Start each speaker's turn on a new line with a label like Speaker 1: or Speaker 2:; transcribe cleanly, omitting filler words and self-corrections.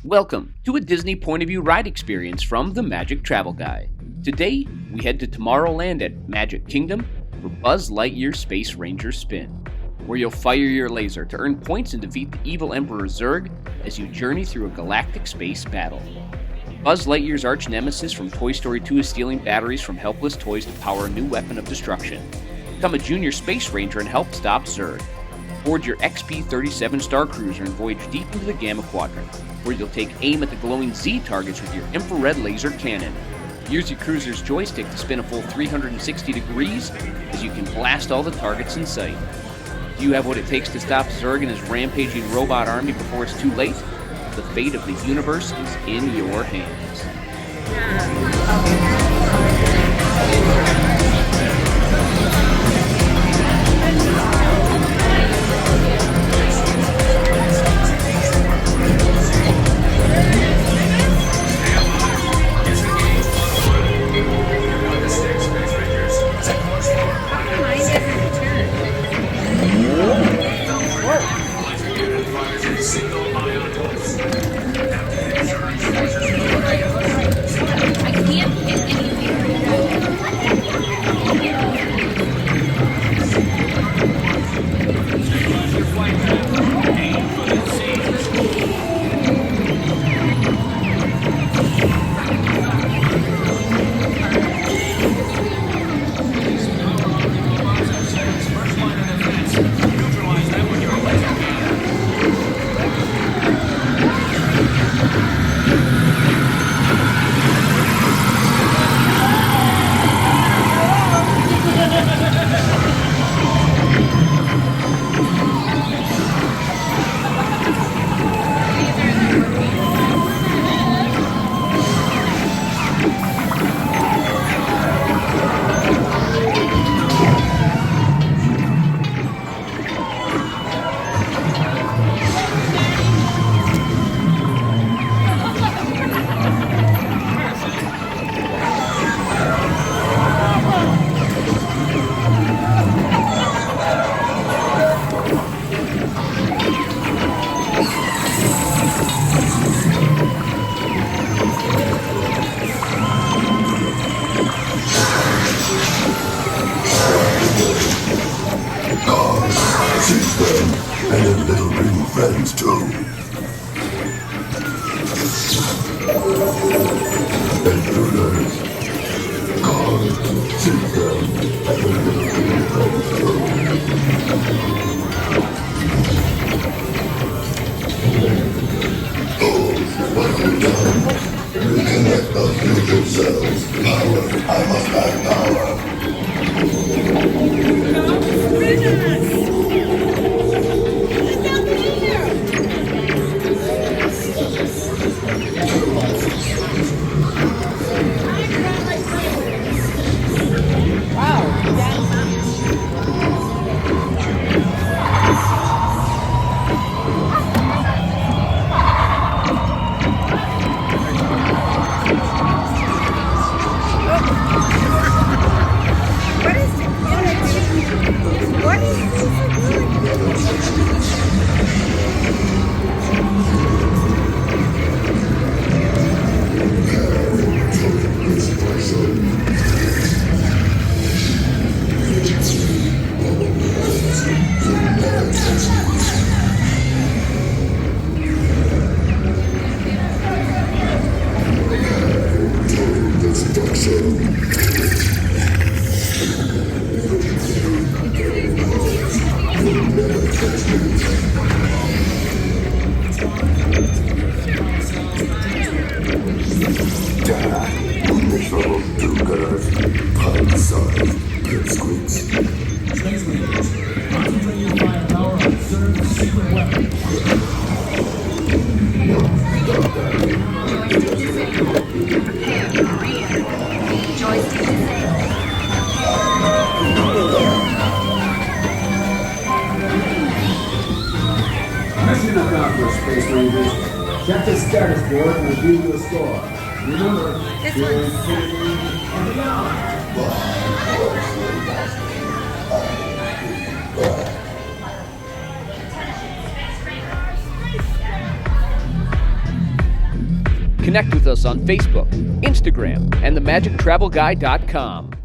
Speaker 1: Welcome to a Disney point of view ride experience from the Magic Travel Guide. Today, we head to Tomorrowland at Magic Kingdom for Buzz Lightyear Space Ranger Spin, where you'll fire your laser to earn points and defeat the Evil Emperor Zurg as you journey through a galactic space battle. Buzz Lightyear's arch-nemesis from Toy Story 2 is stealing batteries from helpless toys to power a new weapon of destruction. Become a junior space ranger and help stop Zurg. Board your XP-37 Star Cruiser and voyage deep into the Gamma Quadrant, where you'll take aim at the glowing Z targets with your infrared laser cannon. Use your cruiser's joystick to spin a full 360 degrees as you can blast all the targets in sight. Do you have what it takes to stop Zurg and his rampaging robot army before it's too late? The fate of the universe is in your hands.
Speaker 2: And their little green friends too. Intruders. God, see them and their little green friends too. Oh, what have we done? Reconnect the future cells. Power, I must have power.
Speaker 3: Mission accomplished, Space Rangers. Check the status board and review your score. Remember, to infinity and beyond.
Speaker 1: Connect with us on Facebook, Instagram, and themagictravelguy.com.